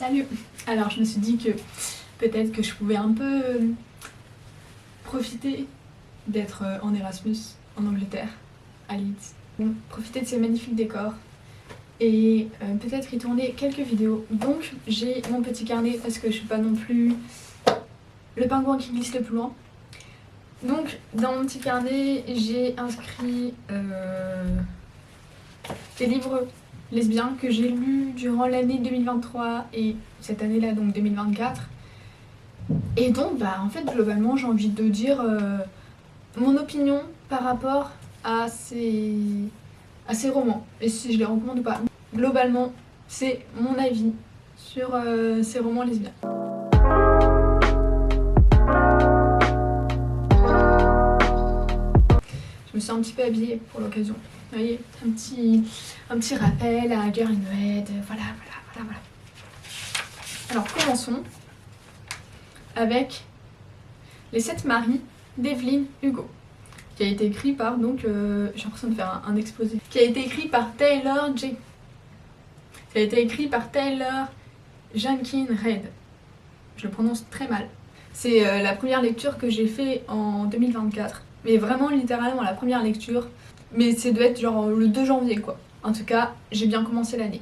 Salut! Alors je me suis dit que peut-être que je pouvais un peu profiter d'être en Erasmus en Angleterre, à Leeds. Bon, profiter de ces magnifiques décors et peut-être y tourner quelques vidéos. Donc j'ai mon petit carnet parce que je suis pas non plus le pingouin qui glisse le plus loin. Donc dans mon petit carnet j'ai inscrit des livres lesbiens que j'ai lus durant l'année 2023 et cette année-là, donc 2024. Et donc en fait globalement j'ai envie de dire mon opinion par rapport à ces romans et si je les recommande ou pas. Globalement c'est mon avis sur ces romans lesbiens. Je me suis un petit peu habillée pour l'occasion. Vous voyez, un petit rappel à Girl in Red, voilà. Alors commençons avec Les 7 maris d'Evelyn Hugo, qui a été écrit par, donc j'ai l'impression de faire un exposé, qui a été écrit par Taylor J. Qui a été écrit par Taylor Jenkins Reid. Je le prononce très mal. C'est la première lecture que j'ai fait en 2024. Mais vraiment littéralement la première lecture. Mais c'est doit être genre le 2 janvier quoi. En tout cas, j'ai bien commencé l'année.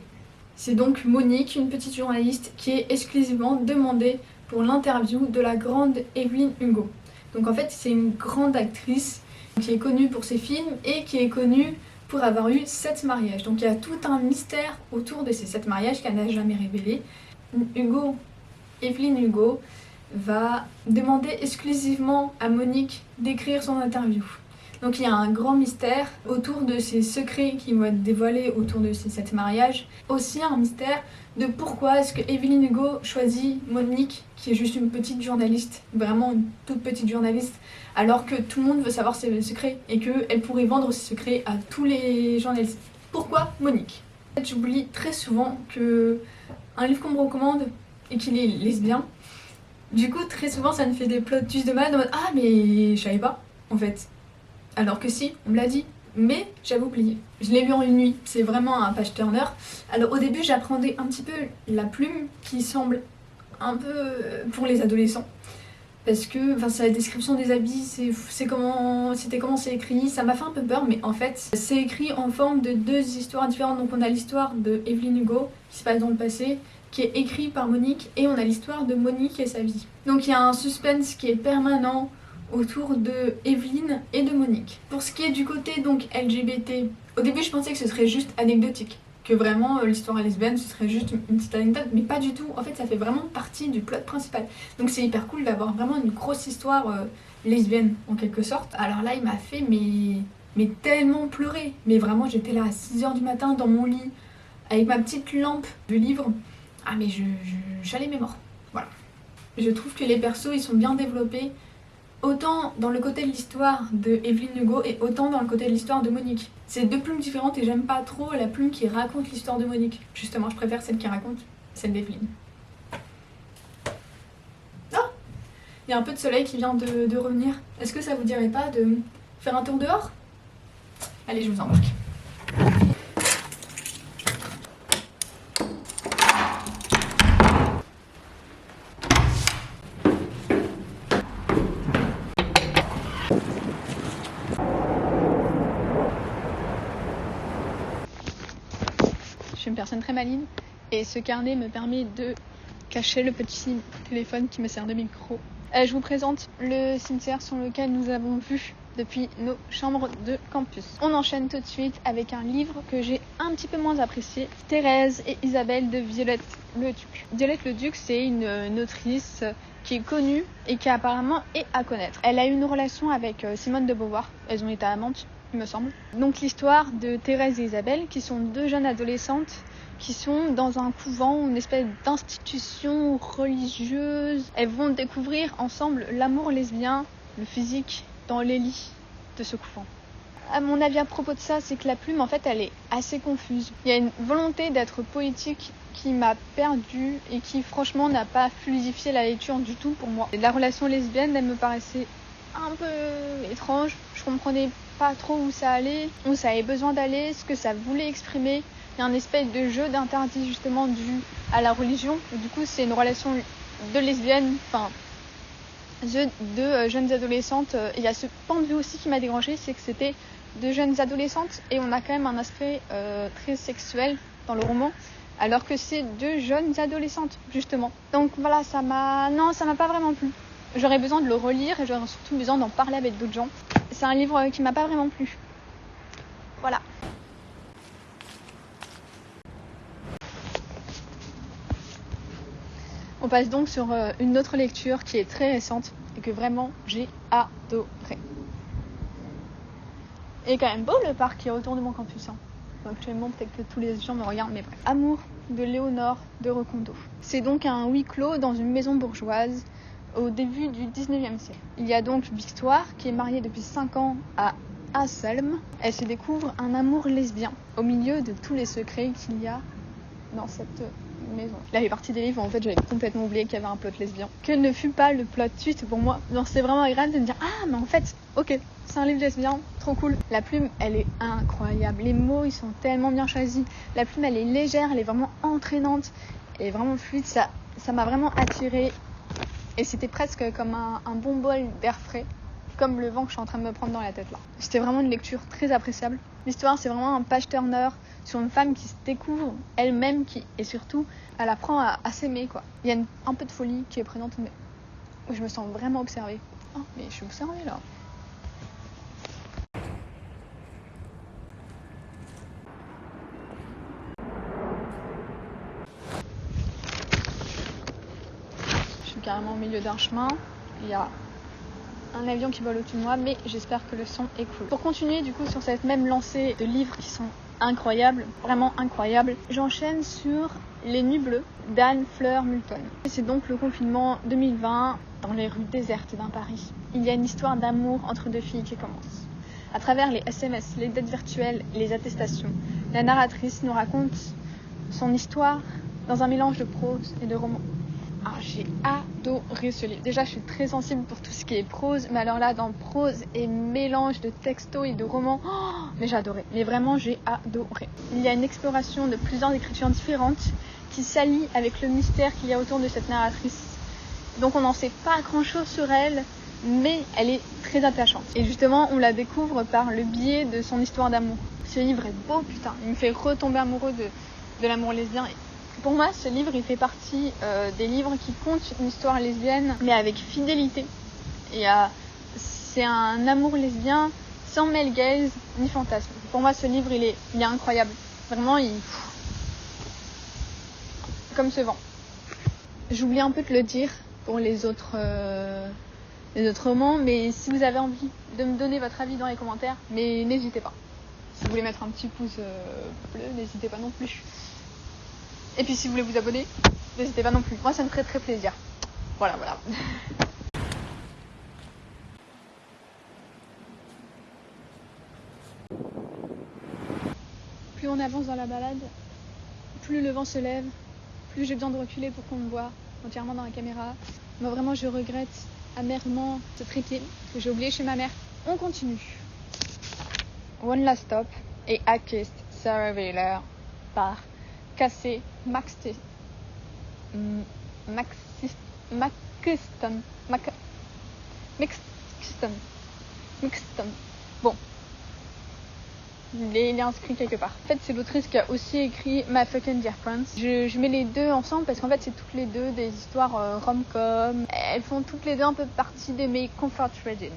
C'est donc Monique, une petite journaliste qui est exclusivement demandée pour l'interview de la grande Evelyn Hugo. Donc en fait, c'est une grande actrice qui est connue pour ses films et qui est connue pour avoir eu 7 mariages. Donc il y a tout un mystère autour de ces 7 mariages qu'elle n'a jamais révélé. Evelyn Hugo va demander exclusivement à Monique d'écrire son interview. Donc il y a un grand mystère autour de ces secrets qui vont être dévoilés autour de ces 7 mariages. Aussi un mystère de pourquoi est-ce que Evelyn Hugo choisit Monique, qui est juste une petite journaliste, vraiment une toute petite journaliste, alors que tout le monde veut savoir ses secrets et qu'elle pourrait vendre ses secrets à tous les journalistes. Pourquoi Monique? En fait, j'oublie très souvent que un livre qu'on me recommande et qu'il est lesbien, du coup très souvent ça me fait des plot twists de malade en mode ah mais je savais pas en fait. Alors que si, on me l'a dit, mais j'avais oublié. Je l'ai lu en une nuit, c'est vraiment un page turner. Alors au début j'apprenais un petit peu la plume qui semble un peu pour les adolescents. Parce que c'est la description des habits, c'était comment c'est écrit, ça m'a fait un peu peur, mais en fait c'est écrit en forme de 2 histoires différentes. Donc on a l'histoire de Evelyn Hugo qui se passe dans le passé, qui est écrit par Monique, et on a l'histoire de Monique et sa vie. Donc il y a un suspense qui est permanent autour de Evelyn et de Monique. Pour ce qui est du côté donc LGBT, au début je pensais que ce serait juste anecdotique, que vraiment l'histoire lesbienne ce serait juste une petite anecdote, mais pas du tout. En fait ça fait vraiment partie du plot principal. Donc c'est hyper cool d'avoir vraiment une grosse histoire lesbienne en quelque sorte. Alors là il m'a fait mais tellement pleurer. Mais vraiment j'étais là à 6h du matin dans mon lit avec ma petite lampe de livre. Ah mais j'allais mes morts. Voilà. Je trouve que les persos ils sont bien développés. Autant dans le côté de l'histoire de Evelyn Hugo et autant dans le côté de l'histoire de Monique. C'est 2 plumes différentes et j'aime pas trop la plume qui raconte l'histoire de Monique. Justement, je préfère celle qui raconte celle d'Evelyn. Oh, il y a un peu de soleil qui vient de revenir. Est-ce que ça vous dirait pas de faire un tour dehors? Allez, je vous embarque. Je suis une personne très maligne et ce carnet me permet de cacher le petit téléphone qui me sert de micro. Je vous présente le cimetière sur lequel nous avons vu depuis nos chambres de campus. On enchaîne tout de suite avec un livre que j'ai un petit peu moins apprécié, Thérèse et Isabelle de Violette Leduc. Violette Leduc, c'est une autrice qui est connue et qui apparemment est à connaître. Elle a eu une relation avec Simone de Beauvoir, elles ont été amantes il me semble. Donc l'histoire de Thérèse et Isabelle, qui sont 2 jeunes adolescentes qui sont dans un couvent, une espèce d'institution religieuse. Elles vont découvrir ensemble l'amour lesbien, le physique, dans les lits de ce couvent. À mon avis à propos de ça, c'est que la plume en fait elle est assez confuse. Il y a une volonté d'être poétique qui m'a perdue et qui franchement n'a pas fluidifié la lecture du tout pour moi. La relation lesbienne elle me paraissait un peu étrange, je comprenais pas trop où ça allait, où ça avait besoin d'aller, ce que ça voulait exprimer. Il y a un espèce de jeu d'interdit justement dû à la religion. Et du coup, c'est une relation de lesbiennes, de jeunes adolescentes. Il y a ce point de vue aussi qui m'a dérangée, c'est que c'était de jeunes adolescentes et on a quand même un aspect très sexuel dans le roman, alors que c'est de jeunes adolescentes justement. Donc voilà, ça m'a pas vraiment plu. J'aurais besoin de le relire et j'aurais surtout besoin d'en parler avec d'autres gens. C'est un livre qui m'a pas vraiment plu. Voilà. On passe donc sur une autre lecture qui est très récente et que vraiment j'ai adoré. Et quand même beau le parc qui est autour de mon campus. Actuellement, peut-être que tous les gens me regardent, mais bref. Amour de Léonore de Recondo. C'est donc un huis clos dans une maison bourgeoise au début du 19e siècle. Il y a donc Victoire qui est mariée depuis 5 ans à Anselme. Elle se découvre un amour lesbien au milieu de tous les secrets qu'il y a dans cette maison. Là fait partie des livres où en fait j'avais complètement oublié qu'il y avait un plot lesbien. Quel ne fut pas le plot twist pour moi. Non, c'était vraiment agréable de me dire ah mais en fait ok, c'est un livre lesbien, trop cool. La plume elle est incroyable, les mots ils sont tellement bien choisis. La plume elle est légère, elle est vraiment entraînante, elle est vraiment fluide, ça m'a vraiment attirée. Et c'était presque comme un bon bol d'air frais, comme le vent que je suis en train de me prendre dans la tête là. C'était vraiment une lecture très appréciable. L'histoire c'est vraiment un page-turner sur une femme qui se découvre elle-même et surtout elle apprend à s'aimer quoi. Il y a un peu de folie qui est présente mais je me sens vraiment observée. Oh mais je suis observée là. Je suis carrément au milieu d'un chemin. Il y a un avion qui vole au-dessus de moi, mais j'espère que le son est cool. Pour continuer du coup sur cette même lancée de livres qui sont incroyables, vraiment incroyables, j'enchaîne sur Les Nuits Bleues d'Anne Fleur Moulton. C'est donc le confinement 2020 dans les rues désertes d'un Paris. Il y a une histoire d'amour entre deux filles qui commence. À travers les SMS, les dates virtuelles et les attestations, la narratrice nous raconte son histoire dans un mélange de prose et de roman. Ah, j'ai adoré ce livre. Déjà, je suis très sensible pour tout ce qui est prose, mais alors là, dans prose et mélange de textos et de romans, mais j'ai adoré. Mais vraiment, j'ai adoré. Il y a une exploration de plusieurs écritures différentes qui s'allient avec le mystère qu'il y a autour de cette narratrice. Donc, on n'en sait pas grand-chose sur elle, mais elle est très attachante. Et justement, on la découvre par le biais de son histoire d'amour. Ce livre est beau, putain. Il me fait retomber amoureux de l'amour lesbien. Pour moi, ce livre, il fait partie des livres qui content une histoire lesbienne, mais avec fidélité. Et c'est un amour lesbien sans male gaze ni fantasme. Pour moi, ce livre, il est incroyable. Vraiment, comme ce vent. J'oublie un peu de le dire pour les autres romans, mais si vous avez envie de me donner votre avis dans les commentaires, mais n'hésitez pas. Si vous voulez mettre un petit pouce bleu, n'hésitez pas non plus. Et puis si vous voulez vous abonner, n'hésitez pas non plus. Moi ça me ferait très plaisir. Voilà. Plus on avance dans la balade, plus le vent se lève, plus j'ai besoin de reculer pour qu'on me voie entièrement dans la caméra. Moi vraiment je regrette amèrement ce trépied que j'ai oublié chez ma mère. On continue. One Last Stop et I Kissed Sarah Wheeler par Casey McKiston. Bon, il est inscrit quelque part. En fait, c'est l'autrice qui a aussi écrit My Fucking Dear Friends. Je mets les deux ensemble parce qu'en fait, c'est toutes les deux des histoires rom-com. Elles font toutes les deux un peu partie de mes comfort reading.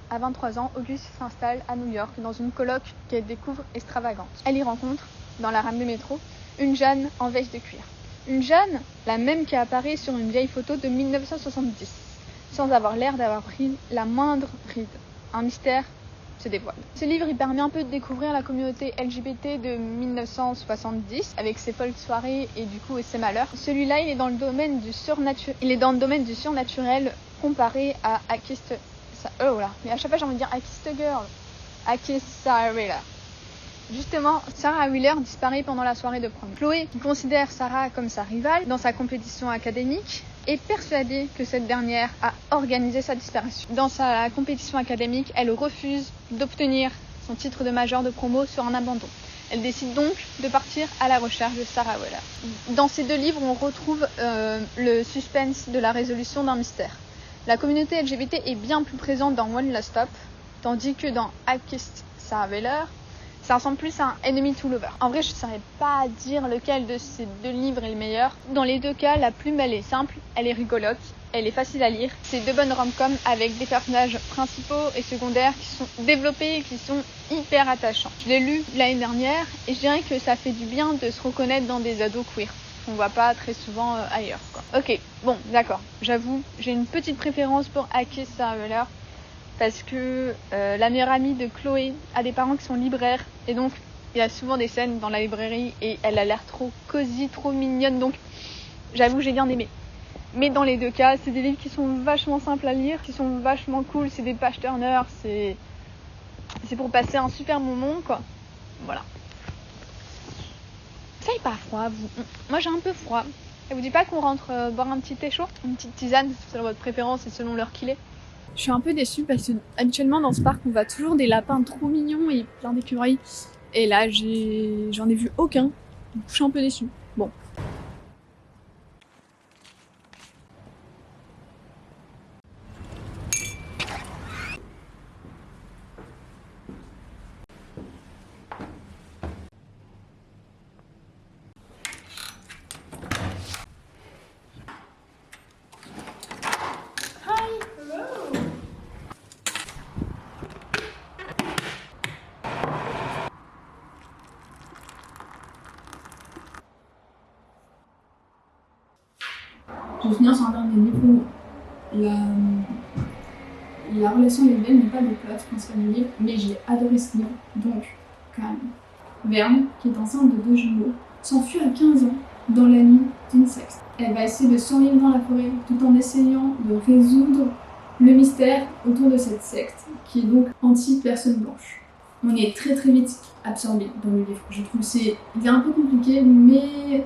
À 23 ans, Auguste s'installe à New York dans une coloc qu'elle découvre extravagante. Elle y rencontre, dans la rame de métro, une Jeanne en veste de cuir. Une Jeanne, la même qui apparaît sur une vieille photo de 1970, sans avoir l'air d'avoir pris la moindre ride. Un mystère se dévoile. Ce livre, il permet un peu de découvrir la communauté LGBT de 1970, avec ses folles soirées et du coup ses malheurs. Celui-là, il est dans le domaine du surnaturel comparé à Kissed... Oh là, mais à chaque fois j'ai envie de dire I Kissed a Girl, I Kissed Sarah Wheeler. Justement, Sarah Wheeler disparaît pendant la soirée de prom. Chloé, qui considère Sarah comme sa rivale dans sa compétition académique, est persuadée que cette dernière a organisé sa disparition. Dans sa compétition académique, elle refuse d'obtenir son titre de major de promo sur un abandon. Elle décide donc de partir à la recherche de Sarah Wheeler. Dans ces deux livres, on retrouve le suspense de la résolution d'un mystère. La communauté LGBT est bien plus présente dans One Last Stop, tandis que dans I Kissed Sarah Wheeler, ça ressemble plus à un Enemy to Lover. En vrai, je ne saurais pas dire lequel de ces deux livres est le meilleur. Dans les deux cas, la plume, elle est simple, elle est rigolote, elle est facile à lire. C'est deux bonnes rom-coms avec des personnages principaux et secondaires qui sont développés et qui sont hyper attachants. Je l'ai lu l'année dernière et je dirais que ça fait du bien de se reconnaître dans des ados queer. On voit pas très souvent ailleurs, quoi. Ok, bon, d'accord. J'avoue, j'ai une petite préférence pour I Kissed Sarah Wheeler parce que la meilleure amie de Chloé a des parents qui sont libraires et donc il y a souvent des scènes dans la librairie et elle a l'air trop cosy, trop mignonne, donc j'avoue j'ai bien aimé. Mais dans les deux cas, c'est des livres qui sont vachement simples à lire, qui sont vachement cool, c'est des page turners, c'est pour passer un super moment, quoi. Voilà. Ça n'est pas froid, vous. Moi j'ai un peu froid. Ça vous dit pas qu'on rentre boire un petit thé chaud? Une petite tisane, selon votre préférence et selon l'heure qu'il est? Je suis un peu déçue parce que habituellement dans ce parc on voit toujours des lapins trop mignons et plein d'écureuils. Et là j'en ai vu aucun. Donc je suis un peu déçue. Bon. Je vais finir sur un dernier livre où la relation lesbienne n'est pas le plot principal du livre, mais j'ai adoré ce livre. Donc, quand même, Verne, qui est enceinte de 2 jumeaux, s'enfuit à 15 ans dans la nuit d'une secte. Elle va essayer de survivre dans la forêt tout en essayant de résoudre le mystère autour de cette secte, qui est donc anti-personne blanche. On est très très vite absorbé dans le livre. Je trouve il est un peu compliqué, mais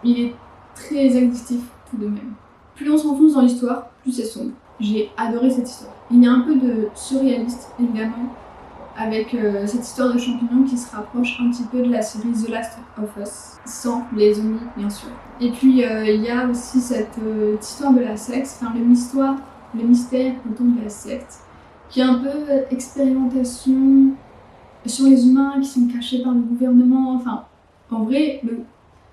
il est très addictif tout de même. Plus on s'enfonce dans l'histoire, plus c'est sombre. J'ai adoré cette histoire. Il y a un peu de surréaliste, évidemment, avec cette histoire de champignons qui se rapproche un petit peu de la série The Last of Us, sans les zombies, bien sûr. Et puis, il y a aussi cette histoire de la secte, enfin le mystère autour de la secte, qui est un peu expérimentation sur les humains qui sont cachés par le gouvernement. Enfin, en vrai,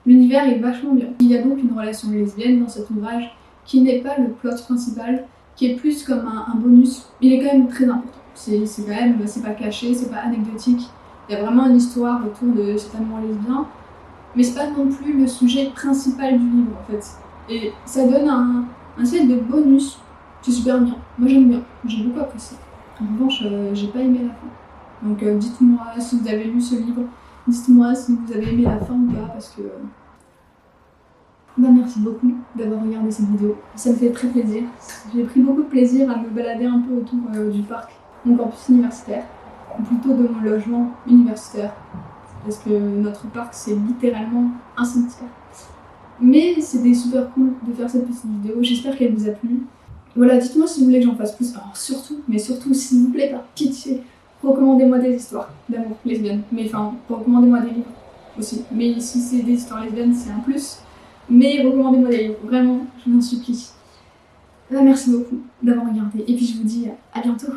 l'univers est vachement bien. Il y a donc une relation lesbienne dans cet ouvrage qui n'est pas le plot principal, qui est plus comme un bonus. Il est quand même très important. C'est pas caché, c'est pas anecdotique. Il y a vraiment une histoire autour de cet amour lesbien, mais c'est pas non plus le sujet principal du livre en fait. Et ça donne un set de bonus qui est super bien. Moi j'aime bien, j'ai beaucoup apprécié. En revanche, j'ai pas aimé la fin. Donc dites-moi si vous avez lu ce livre, dites-moi si vous avez aimé la fin ou pas, parce que... merci beaucoup d'avoir regardé cette vidéo, ça me fait très plaisir. J'ai pris beaucoup de plaisir à me balader un peu autour du parc, mon campus universitaire, ou plutôt de mon logement universitaire, parce que notre parc c'est littéralement un cimetière. Mais c'était super cool de faire cette petite vidéo, j'espère qu'elle vous a plu. Voilà, dites-moi si vous voulez que j'en fasse plus, alors surtout, mais surtout s'il vous plaît, par pitié, recommandez-moi des histoires d'amour lesbiennes, mais enfin, recommandez-moi des livres aussi, mais si c'est des histoires lesbiennes c'est un plus. Mais recommandez-moi des livres, vraiment, je vous en supplie. Merci beaucoup d'avoir regardé, et puis je vous dis à bientôt.